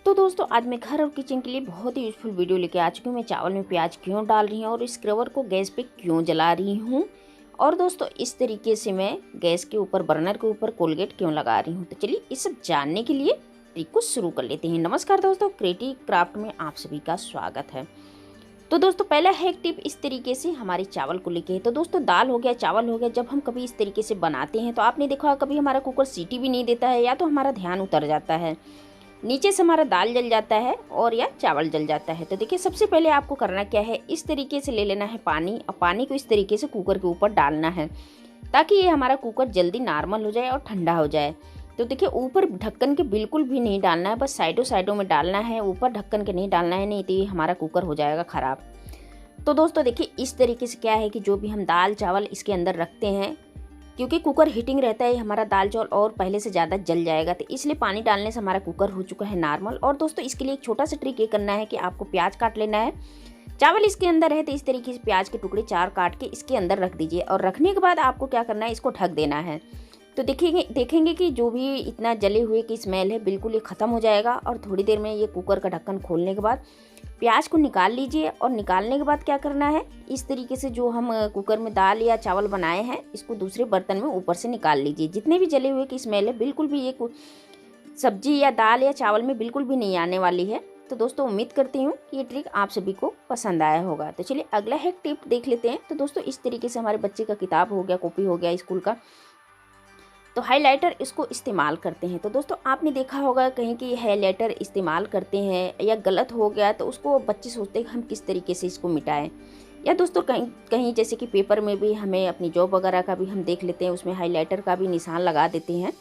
तो दोस्तों आज मैं घर और किचन के लिए बहुत ही यूज़फुल वीडियो लेके आ चुकी हूँ। मैं चावल में प्याज क्यों डाल रही हूँ और स्क्रबर को गैस पे क्यों जला रही हूँ, और दोस्तों इस तरीके से मैं गैस के ऊपर बर्नर के ऊपर कोलगेट क्यों लगा रही हूँ। तो चलिए इस सब जानने के लिए ट्रिक को शुरू कर लेते हैं। नमस्कार दोस्तों, क्रिएटिव क्राफ्ट में आप सभी का स्वागत है। तो दोस्तों पहला हैक टिप इस तरीके से हमारे चावल को लेके है। तो दोस्तों दाल हो गया, चावल हो गया, जब हम कभी इस तरीके से बनाते हैं तो आपने देखा कभी हमारा कुकर सीटी भी नहीं देता है, या तो हमारा ध्यान उतर जाता है, नीचे से हमारा दाल जल जाता है और या चावल जल जाता है। तो देखिए सबसे पहले आपको करना क्या है, इस तरीके से ले लेना है पानी, और पानी को इस तरीके से कुकर के ऊपर डालना है ताकि ये हमारा कुकर जल्दी नॉर्मल हो जाए और ठंडा हो जाए। तो देखिए ऊपर ढक्कन के बिल्कुल भी नहीं डालना है, बस साइडों साइडों में डालना है, ऊपर ढक्कन के नहीं डालना है, नहीं तो ये हमारा कुकर हो जाएगा ख़राब। तो दोस्तों देखिए इस तरीके से क्या है कि जो भी हम दाल चावल इसके अंदर रखते हैं, क्योंकि कुकर हीटिंग रहता है, हमारा दाल चावल और पहले से ज़्यादा जल जाएगा, तो इसलिए पानी डालने से हमारा कुकर हो चुका है नॉर्मल। और दोस्तों इसके लिए एक छोटा सा ट्रिक ये करना है कि आपको प्याज काट लेना है। चावल इसके अंदर है तो इस तरीके से प्याज के टुकड़े 4 काट के इसके अंदर रख दीजिए, और रखने के बाद आपको क्या करना है, इसको ढक देना है। तो देखेंगे कि जो भी इतना जले हुए की स्मेल है बिल्कुल ये ख़त्म हो जाएगा। और थोड़ी देर में ये कुकर का ढक्कन खोलने के बाद प्याज को निकाल लीजिए, और निकालने के बाद क्या करना है, इस तरीके से जो हम कुकर में दाल या चावल बनाए हैं इसको दूसरे बर्तन में ऊपर से निकाल लीजिए। जितने भी जले हुए की स्मेल है बिल्कुल भी ये सब्जी या दाल या चावल में बिल्कुल भी नहीं आने वाली है। तो दोस्तों उम्मीद करती हूँ कि ये ट्रिक आप सभी को पसंद आया होगा। तो चलिए अगला हैक टिप देख लेते हैं। तो दोस्तों इस तरीके से हमारे बच्चे का किताब हो गया, कॉपी हो गया स्कूल का, तो हाइलाइटर इसको इस्तेमाल करते हैं। तो दोस्तों आपने देखा होगा कहीं कि हाइलाइटर इस्तेमाल करते हैं या गलत हो गया तो उसको बच्चे सोचते हैं कि हम किस तरीके से इसको मिटाएं। या दोस्तों कहीं कहीं जैसे कि पेपर में भी हमें अपनी जॉब वगैरह का भी हम देख लेते हैं, उसमें हाइलाइटर का भी निशान लगा देते हैं।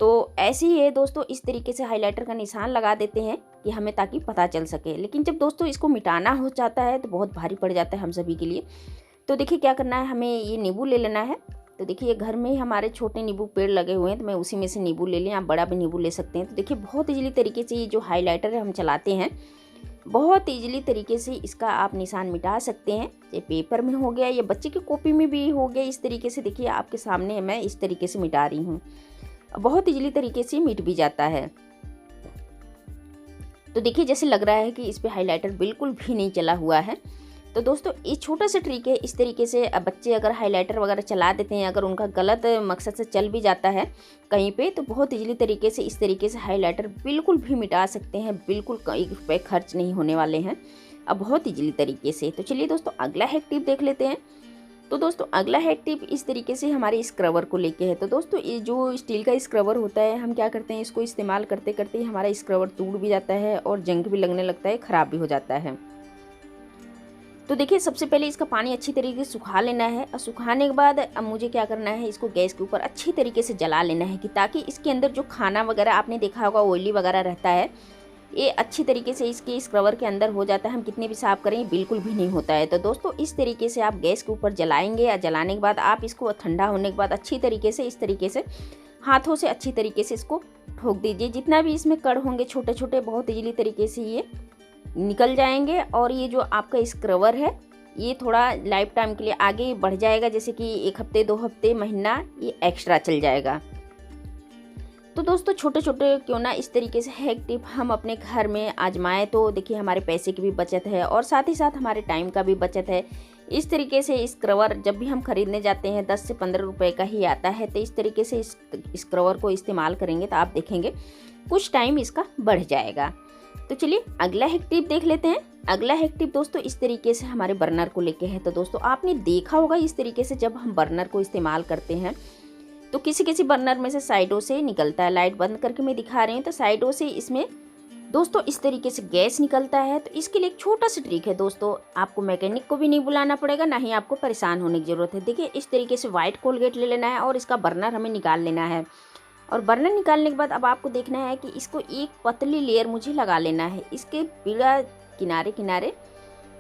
तो ऐसे ही है दोस्तों, इस तरीके से हाइलाइटर का निशान लगा देते हैं कि हमें ताकि पता चल सके। लेकिन जब दोस्तों इसको मिटाना हो जाता है तो बहुत भारी पड़ जाता है हम सभी के लिए। तो देखिए क्या करना है, हमें ये नींबू ले लेना है। तो देखिए घर में ही हमारे छोटे नींबू पेड़ लगे हुए हैं, तो मैं उसी में से नींबू ले लें, आप बड़ा भी नींबू ले सकते हैं। तो देखिए बहुत ईजिली तरीके से ये जो हाइलाइटर है हम चलाते हैं, बहुत ईजिली तरीके से इसका आप निशान मिटा सकते हैं। ये पेपर में हो गया या बच्चे की कॉपी में भी हो गया, इस तरीके से देखिए आपके सामने मैं इस तरीके से मिटा रही हूँ, बहुत ईजिली तरीके से मिट भी जाता है। तो देखिए जैसे लग रहा है कि इस पर हाइलाइटर बिल्कुल भी नहीं चला हुआ है। तो दोस्तों ये छोटा सा ट्रिक है, इस तरीके से बच्चे अगर हाइलाइटर वगैरह चला देते हैं, अगर उनका गलत मकसद से चल भी जाता है कहीं पे, तो बहुत इजीली तरीके से इस तरीके से हाइलाइटर बिल्कुल भी मिटा सकते हैं। बिल्कुल ₹1 खर्च नहीं होने वाले हैं, अब बहुत इजीली तरीके से। तो चलिए दोस्तों अगला हैक टिप देख लेते हैं। तो दोस्तों अगला हैक टिप इस तरीके से हमारे स्क्रबर को लेके है। तो दोस्तों ये जो स्टील का स्क्रबर होता है, हम क्या करते हैं, इसको इस्तेमाल करते करते ही हमारा स्क्रबर टूट भी जाता है और जंग भी लगने लगता है, ख़राब भी हो जाता है। तो देखिए सबसे पहले इसका पानी अच्छी तरीके से सुखा लेना है, और सुखाने के बाद अब मुझे क्या करना है, इसको गैस के ऊपर अच्छी तरीके से जला लेना है कि ताकि इसके अंदर जो खाना वगैरह आपने देखा होगा ऑयली वगैरह रहता है, ये अच्छी तरीके से इसके स्क्रबर के अंदर हो जाता है। हम कितने भी साफ़ करें बिल्कुल भी नहीं होता है। तो दोस्तों इस तरीके से आप गैस के ऊपर जलाएंगे, या जलाने के बाद आप इसको ठंडा होने के बाद अच्छी तरीके से इस तरीके से हाथों से अच्छी तरीके से इसको ठोक दीजिए। जितना भी इसमें कण होंगे छोटे छोटे, बहुत ईजिली तरीके से ये निकल जाएंगे, और ये जो आपका स्क्रबर है ये थोड़ा लाइफ टाइम के लिए आगे बढ़ जाएगा, जैसे कि 1 हफ्ते 2 हफ्ते महीना ये एक्स्ट्रा चल जाएगा। तो दोस्तों छोटे छोटे क्यों ना इस तरीके से हैक टिप हम अपने घर में आजमाएं, तो देखिए हमारे पैसे की भी बचत है और साथ ही साथ हमारे टाइम का भी बचत है। इस तरीके से स्क्रबर जब भी हम खरीदने जाते हैं 10 से 15 रुपए का ही आता है, तो इस तरीके से इस स्क्रबर को इस्तेमाल करेंगे तो आप देखेंगे कुछ टाइम इसका बढ़ जाएगा। तो चलिए अगला हैक टिप देख लेते हैं। अगला हैक टिप दोस्तों इस तरीके से हमारे बर्नर को लेके है। तो दोस्तों आपने देखा होगा इस तरीके से जब हम बर्नर को इस्तेमाल करते हैं तो किसी किसी बर्नर में से साइडों से निकलता है। लाइट बंद करके मैं दिखा रही हूँ, तो साइडों से इसमें दोस्तों इस तरीके से गैस निकलता है। तो इसके लिए एक छोटा सा ट्रिक है दोस्तों, आपको मैकेनिक को भी नहीं बुलाना पड़ेगा, ना ही आपको परेशान होने की ज़रूरत है। देखिए इस तरीके से वाइट कोलगेट ले लेना है और इसका बर्नर हमें निकाल लेना है। और बर्नर निकालने के बाद अब आपको देखना है कि इसको एक पतली लेयर मुझे लगा लेना है। इसके पीड़ा किनारे किनारे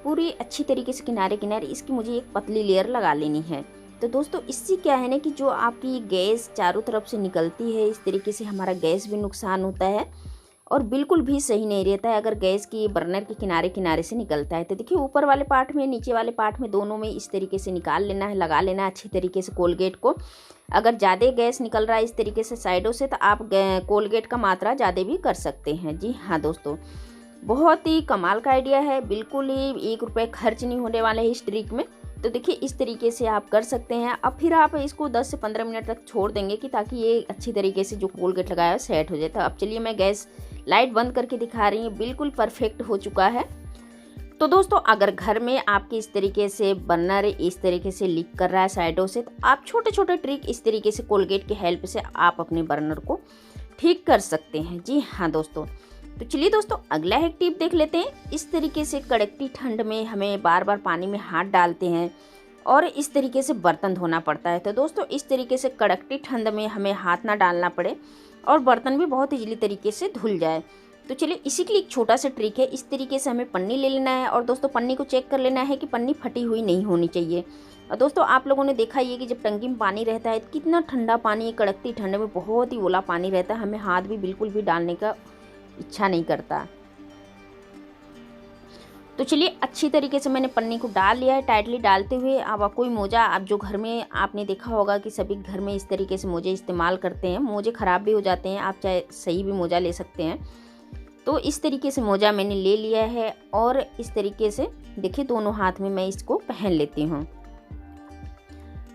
पूरी अच्छी तरीके से किनारे किनारे इसकी मुझे एक पतली लेयर लगा लेनी है। तो दोस्तों इससे क्या है ना कि जो आपकी गैस चारों तरफ से निकलती है, इस तरीके से हमारा गैस भी नुकसान होता है और बिल्कुल भी सही नहीं रहता है अगर गैस की बर्नर के किनारे किनारे से निकलता है। तो देखिए ऊपर वाले पार्ट में, नीचे वाले पार्ट में, दोनों में इस तरीके से निकाल लेना है, लगा लेना है अच्छी तरीके से कोलगेट को। अगर ज़्यादा गैस निकल रहा है इस तरीके से साइडों से, तो आप कोलगेट का मात्रा ज़्यादा भी कर सकते हैं। जी हाँ दोस्तों, बहुत ही कमाल का आइडिया है, बिल्कुल ही 1 रुपये खर्च नहीं होने वाले है इस ट्रिक में। तो देखिए इस तरीके से आप कर सकते हैं। अब फिर आप इसको 10 से 15 मिनट तक छोड़ देंगे कि ताकि ये अच्छी तरीके से जो कोलगेट लगाया है सेट हो जाए। तो अब चलिए मैं गैस लाइट बंद करके दिखा रही हूँ, बिल्कुल परफेक्ट हो चुका है। तो दोस्तों अगर घर में आपके इस तरीके से बर्नर इस तरीके से लीक कर रहा है साइडों से, तो आप छोटे छोटे ट्रिक इस तरीके से कोलगेट की हेल्प से आप अपने बर्नर को ठीक कर सकते हैं। जी हाँ दोस्तों, तो चलिए दोस्तों अगला एक टिप देख लेते हैं। इस तरीके से कड़कती ठंड में हमें बार बार पानी में हाथ डालते हैं और इस तरीके से बर्तन धोना पड़ता है। तो दोस्तों इस तरीके से कड़कती ठंड में हमें हाथ ना डालना पड़े और बर्तन भी बहुत इजीली तरीके से धुल जाए। तो चलिए इसी के लिए एक छोटा सा ट्रिक है। इस तरीके से हमें पन्नी ले लेना है और दोस्तों पन्नी को चेक कर लेना है कि पन्नी फटी हुई नहीं होनी चाहिए। और दोस्तों आप लोगों ने देखा ही है कि जब टंकी में पानी रहता है कितना ठंडा पानी, कड़कती ठंड में बहुत ही ओला पानी रहता है, हमें हाथ भी बिल्कुल भी डालने का इच्छा नहीं करता। तो चलिए अच्छी तरीके से मैंने पन्नी को डाल लिया है टाइटली डालते हुए। अब कोई मोजा, आप जो घर में आपने देखा होगा कि सभी घर में इस तरीके से मोजे इस्तेमाल करते हैं, मोजे ख़राब भी हो जाते हैं, आप चाहे सही भी मोजा ले सकते हैं। तो इस तरीके से मोजा मैंने ले लिया है और इस तरीके से देखिए दोनों हाथ में मैं इसको पहन लेती हूँ।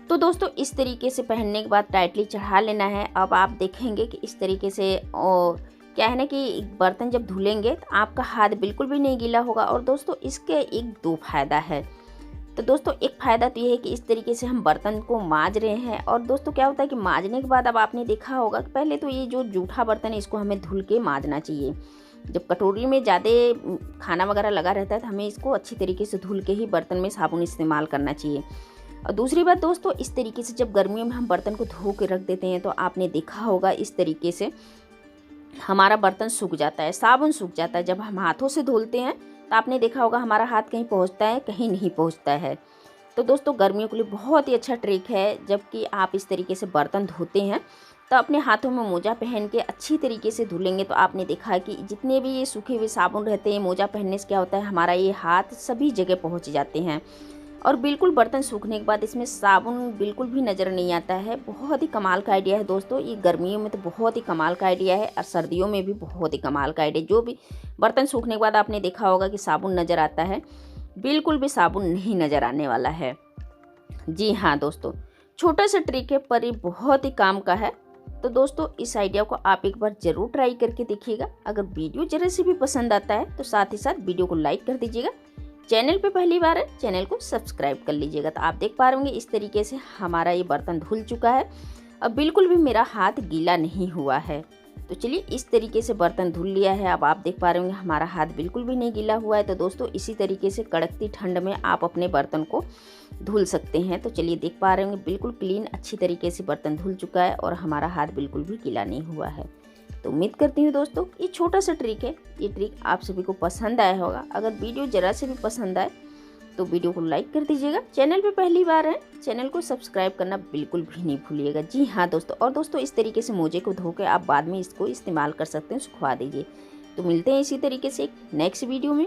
तो दोस्तों इस तरीके से पहनने के बाद टाइटली चढ़ा लेना है। अब आप देखेंगे कि इस तरीके से क्या है ना कि बर्तन जब धुलेंगे तो आपका हाथ बिल्कुल भी नहीं गीला होगा। और दोस्तों इसके एक दो फायदा है। तो दोस्तों एक फ़ायदा तो ये है कि इस तरीके से हम बर्तन को मांज रहे हैं। और दोस्तों क्या होता है कि मांजने के बाद अब आपने देखा होगा कि पहले तो ये जो जूठा बर्तन है इसको हमें धुल के मांजना चाहिए। जब कटोरी में ज़्यादा खाना वगैरह लगा रहता है तो हमें इसको अच्छी तरीके से धुल के ही बर्तन में साबुन इस्तेमाल करना चाहिए। और दूसरी बात दोस्तों, इस तरीके से जब गर्मियों में हम बर्तन को धो के रख देते हैं तो आपने देखा होगा इस तरीके से हमारा बर्तन सूख जाता है, साबुन सूख जाता है। जब हम हाथों से धुलते हैं तो आपने देखा होगा हमारा हाथ कहीं पहुंचता है, कहीं नहीं पहुंचता है। तो दोस्तों गर्मियों के लिए बहुत ही अच्छा ट्रिक है। जबकि आप इस तरीके से बर्तन धोते हैं तो अपने हाथों में मोजा पहन के अच्छी तरीके से धुलेंगे तो आपने देखा है कि जितने भी ये सूखे हुए साबुन रहते हैं, मोजा पहनने से क्या होता है हमारा ये हाथ सभी जगह पहुँच जाते हैं। और बिल्कुल बर्तन सूखने के बाद इसमें साबुन बिल्कुल भी नज़र नहीं आता है। बहुत ही कमाल का आइडिया है दोस्तों। ये गर्मियों में तो बहुत ही कमाल का आइडिया है और सर्दियों में भी बहुत ही कमाल का आइडिया। जो भी बर्तन सूखने के बाद आपने देखा होगा कि साबुन नज़र आता है, बिल्कुल भी साबुन नहीं नज़र आने वाला है। जी हाँ दोस्तों, छोटा सा ट्रिक है पर ये बहुत ही काम का है। तो दोस्तों इस आइडिया को आप एक बार ज़रूर ट्राई करके देखिएगा। अगर वीडियो जरा से भी पसंद आता है तो साथ ही साथ वीडियो को लाइक कर दीजिएगा। चैनल पे पहली बार है, चैनल को सब्सक्राइब कर लीजिएगा। तो आप देख पा रहे होंगे इस तरीके से हमारा ये बर्तन धुल चुका है। अब बिल्कुल भी मेरा हाथ गीला नहीं हुआ है। तो चलिए इस तरीके से बर्तन धुल लिया है। अब आप देख पा रहे होंगे हमारा हाथ बिल्कुल भी नहीं गीला हुआ है। तो दोस्तों इसी तरीके से कड़कती ठंड में आप अपने बर्तन को धुल सकते हैं। तो चलिए देख पा रहे होंगे बिल्कुल क्लीन अच्छी तरीके से बर्तन धुल चुका है और हमारा हाथ बिल्कुल भी गीला नहीं हुआ है। तो उम्मीद करती हूँ दोस्तों ये छोटा सा ट्रिक है, ये ट्रिक आप सभी को पसंद आया होगा। अगर वीडियो ज़रा से भी पसंद आए तो वीडियो को लाइक कर दीजिएगा। चैनल पे पहली बार है, चैनल को सब्सक्राइब करना बिल्कुल भी नहीं भूलिएगा। जी हाँ दोस्तों, और दोस्तों इस तरीके से मोजे को धो के आप बाद में इसको इस्तेमाल कर सकते हैं, सुखवा दीजिए। तो मिलते हैं इसी तरीके से एक नेक्स्ट वीडियो में।